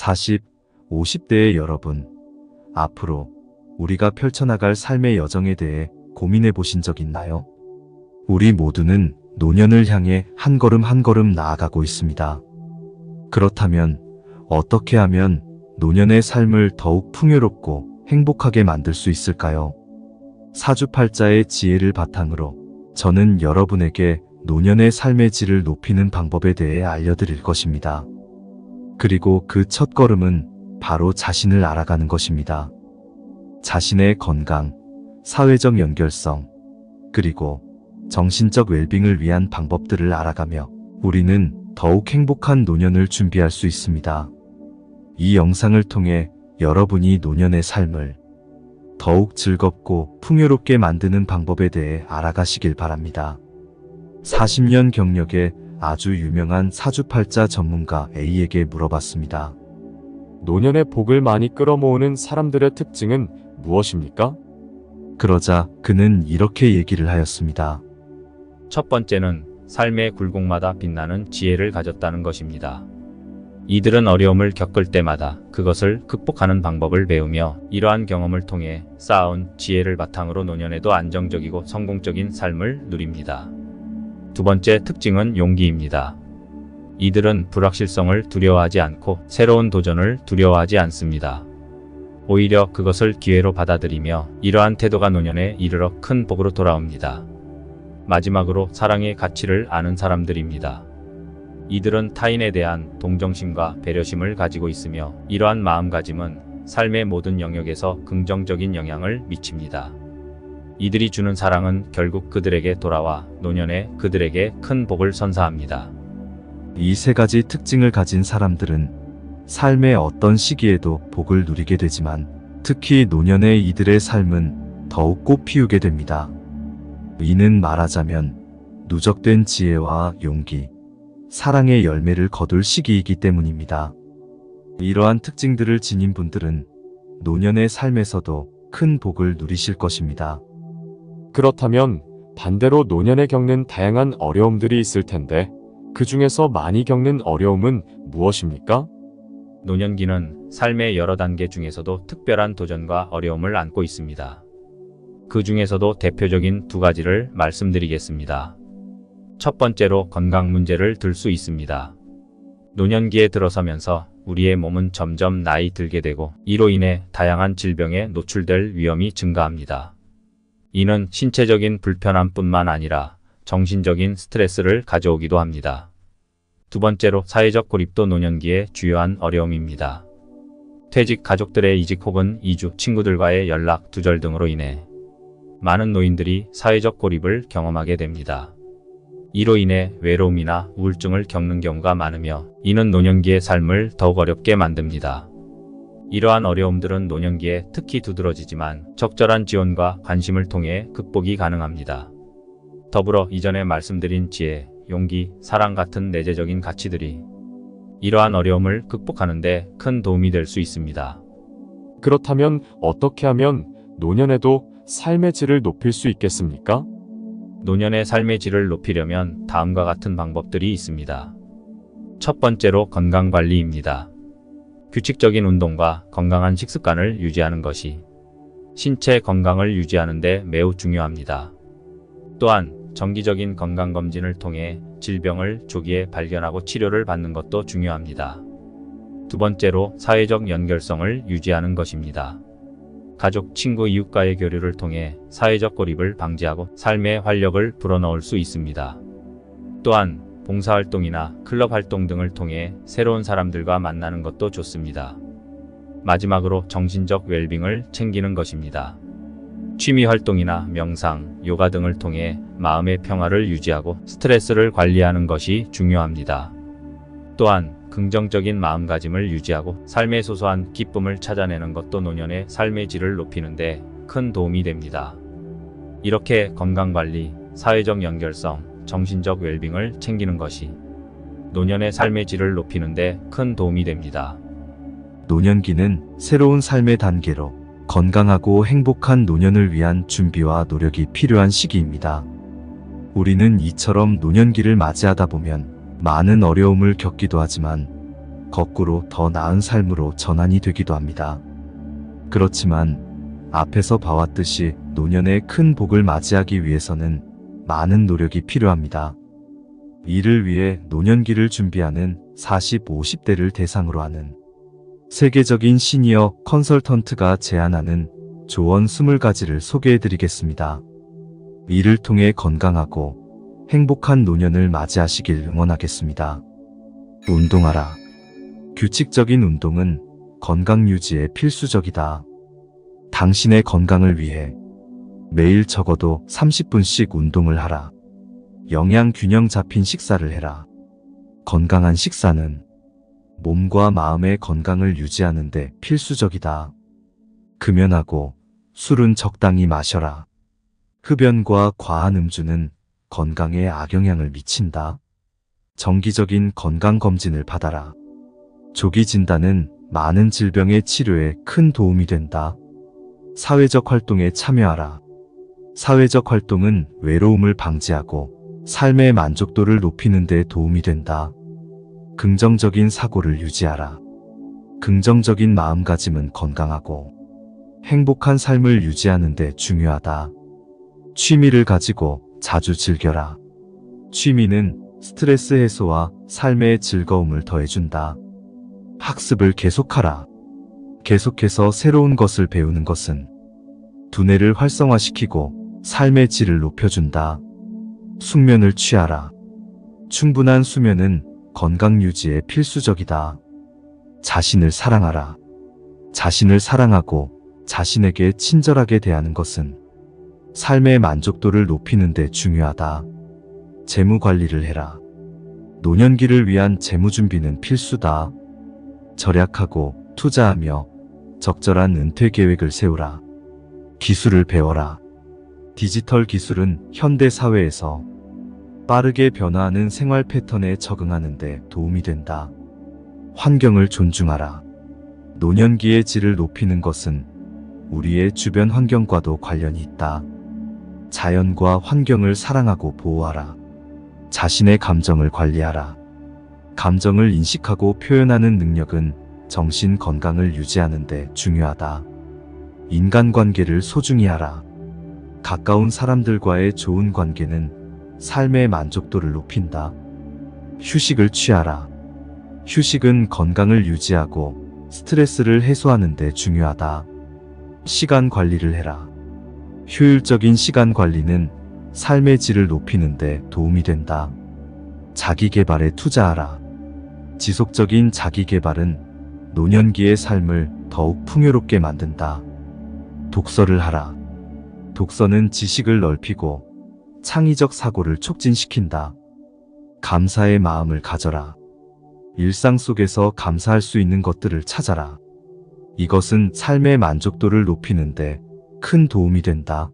40, 50대의 여러분, 앞으로 우리가 펼쳐나갈 삶의 여정에 대해 고민해 보신 적 있나요? 우리 모두는 노년을 향해 한 걸음 한 걸음 나아가고 있습니다. 그렇다면 어떻게 하면 노년의 삶을 더욱 풍요롭고 행복하게 만들 수 있을까요? 사주팔자의 지혜를 바탕으로 저는 여러분에게 노년의 삶의 질을 높이는 방법에 대해 알려드릴 것입니다. 그리고 그 첫 걸음은 바로 자신을 알아가는 것입니다. 자신의 건강, 사회적 연결성, 그리고 정신적 웰빙을 위한 방법들을 알아가며 우리는 더욱 행복한 노년을 준비할 수 있습니다. 이 영상을 통해 여러분이 노년의 삶을 더욱 즐겁고 풍요롭게 만드는 방법에 대해 알아가시길 바랍니다. 40년 경력의 아주 유명한 사주팔자 전문가 A에게 물어봤습니다. 노년의 복을 많이 끌어모으는 사람들의 특징은 무엇입니까? 그러자 그는 이렇게 얘기를 하였습니다. 첫 번째는 삶의 굴곡마다 빛나는 지혜를 가졌다는 것입니다. 이들은 어려움을 겪을 때마다 그것을 극복하는 방법을 배우며 이러한 경험을 통해 쌓아온 지혜를 바탕으로 노년에도 안정적이고 성공적인 삶을 누립니다. 두 번째 특징은 용기입니다. 이들은 불확실성을 두려워하지 않고 새로운 도전을 두려워하지 않습니다. 오히려 그것을 기회로 받아들이며 이러한 태도가 노년에 이르러 큰 복으로 돌아옵니다. 마지막으로 사랑의 가치를 아는 사람들입니다. 이들은 타인에 대한 동정심과 배려심을 가지고 있으며 이러한 마음가짐은 삶의 모든 영역에서 긍정적인 영향을 미칩니다. 이들이 주는 사랑은 결국 그들에게 돌아와 노년에 그들에게 큰 복을 선사합니다. 이 세 가지 특징을 가진 사람들은 삶의 어떤 시기에도 복을 누리게 되지만 특히 노년의 이들의 삶은 더욱 꽃피우게 됩니다. 이는 말하자면 누적된 지혜와 용기, 사랑의 열매를 거둘 시기이기 때문입니다. 이러한 특징들을 지닌 분들은 노년의 삶에서도 큰 복을 누리실 것입니다. 그렇다면 반대로 노년에 겪는 다양한 어려움들이 있을 텐데 그 중에서 많이 겪는 어려움은 무엇입니까? 노년기는 삶의 여러 단계 중에서도 특별한 도전과 어려움을 안고 있습니다. 그 중에서도 대표적인 두 가지를 말씀드리겠습니다. 첫 번째로 건강 문제를 들 수 있습니다. 노년기에 들어서면서 우리의 몸은 점점 나이 들게 되고 이로 인해 다양한 질병에 노출될 위험이 증가합니다. 이는 신체적인 불편함뿐만 아니라 정신적인 스트레스를 가져오기도 합니다. 두 번째로 사회적 고립도 노년기의 주요한 어려움입니다. 퇴직 가족들의 이직 혹은 이주, 친구들과의 연락 두절 등으로 인해 많은 노인들이 사회적 고립을 경험하게 됩니다. 이로 인해 외로움이나 우울증을 겪는 경우가 많으며 이는 노년기의 삶을 더욱 어렵게 만듭니다. 이러한 어려움들은 노년기에 특히 두드러지지만 적절한 지원과 관심을 통해 극복이 가능합니다. 더불어 이전에 말씀드린 지혜, 용기, 사랑 같은 내재적인 가치들이 이러한 어려움을 극복하는 데 큰 도움이 될 수 있습니다. 그렇다면 어떻게 하면 노년에도 삶의 질을 높일 수 있겠습니까? 노년의 삶의 질을 높이려면 다음과 같은 방법들이 있습니다. 첫 번째로 건강관리입니다. 규칙적인 운동과 건강한 식습관을 유지하는 것이 신체 건강을 유지하는 데 매우 중요합니다. 또한 정기적인 건강검진을 통해 질병을 조기에 발견하고 치료를 받는 것도 중요합니다. 두 번째로 사회적 연결성을 유지하는 것입니다. 가족, 친구, 이웃과의 교류를 통해 사회적 고립을 방지하고 삶의 활력을 불어넣을 수 있습니다. 또한 봉사활동이나 클럽 활동 등을 통해 새로운 사람들과 만나는 것도 좋습니다. 마지막으로 정신적 웰빙을 챙기는 것입니다. 취미 활동이나 명상, 요가 등을 통해 마음의 평화를 유지하고 스트레스를 관리하는 것이 중요합니다. 또한 긍정적인 마음가짐을 유지하고 삶의 소소한 기쁨을 찾아내는 것도 노년의 삶의 질을 높이는 데 큰 도움이 됩니다. 이렇게 건강관리, 사회적 연결성, 정신적 웰빙을 챙기는 것이 노년의 삶의 질을 높이는 데 큰 도움이 됩니다. 노년기는 새로운 삶의 단계로 건강하고 행복한 노년을 위한 준비와 노력이 필요한 시기입니다. 우리는 이처럼 노년기를 맞이하다 보면 많은 어려움을 겪기도 하지만 거꾸로 더 나은 삶으로 전환이 되기도 합니다. 그렇지만 앞에서 봐왔듯이 노년의 큰 복을 맞이하기 위해서는 많은 노력이 필요합니다. 이를 위해 노년기를 준비하는 40, 50대를 대상으로 하는 세계적인 시니어 컨설턴트가 제안하는 조언 20가지를 소개해드리겠습니다. 이를 통해 건강하고 행복한 노년을 맞이하시길 응원하겠습니다. 운동하라. 규칙적인 운동은 건강 유지에 필수적이다. 당신의 건강을 위해 매일 적어도 30분씩 운동을 하라. 영양 균형 잡힌 식사를 해라. 건강한 식사는 몸과 마음의 건강을 유지하는 데 필수적이다. 금연하고 술은 적당히 마셔라. 흡연과 과한 음주는 건강에 악영향을 미친다. 정기적인 건강검진을 받아라. 조기 진단은 많은 질병의 치료에 큰 도움이 된다. 사회적 활동에 참여하라. 사회적 활동은 외로움을 방지하고 삶의 만족도를 높이는 데 도움이 된다. 긍정적인 사고를 유지하라. 긍정적인 마음가짐은 건강하고 행복한 삶을 유지하는 데 중요하다. 취미를 가지고 자주 즐겨라. 취미는 스트레스 해소와 삶의 즐거움을 더해준다. 학습을 계속하라. 계속해서 새로운 것을 배우는 것은 두뇌를 활성화시키고 삶의 질을 높여준다. 숙면을 취하라. 충분한 수면은 건강 유지에 필수적이다. 자신을 사랑하라. 자신을 사랑하고 자신에게 친절하게 대하는 것은 삶의 만족도를 높이는 데 중요하다. 재무 관리를 해라. 노년기를 위한 재무 준비는 필수다. 절약하고 투자하며 적절한 은퇴 계획을 세우라. 기술을 배워라. 디지털 기술은 현대 사회에서 빠르게 변화하는 생활 패턴에 적응하는 데 도움이 된다. 환경을 존중하라. 노년기의 질을 높이는 것은 우리의 주변 환경과도 관련이 있다. 자연과 환경을 사랑하고 보호하라. 자신의 감정을 관리하라. 감정을 인식하고 표현하는 능력은 정신 건강을 유지하는 데 중요하다. 인간관계를 소중히 하라. 가까운 사람들과의 좋은 관계는 삶의 만족도를 높인다. 휴식을 취하라. 휴식은 건강을 유지하고 스트레스를 해소하는 데 중요하다. 시간 관리를 해라. 효율적인 시간 관리는 삶의 질을 높이는 데 도움이 된다. 자기 개발에 투자하라. 지속적인 자기 개발은 노년기의 삶을 더욱 풍요롭게 만든다. 독서를 하라. 독서는 지식을 넓히고 창의적 사고를 촉진시킨다. 감사의 마음을 가져라. 일상 속에서 감사할 수 있는 것들을 찾아라. 이것은 삶의 만족도를 높이는 데 큰 도움이 된다.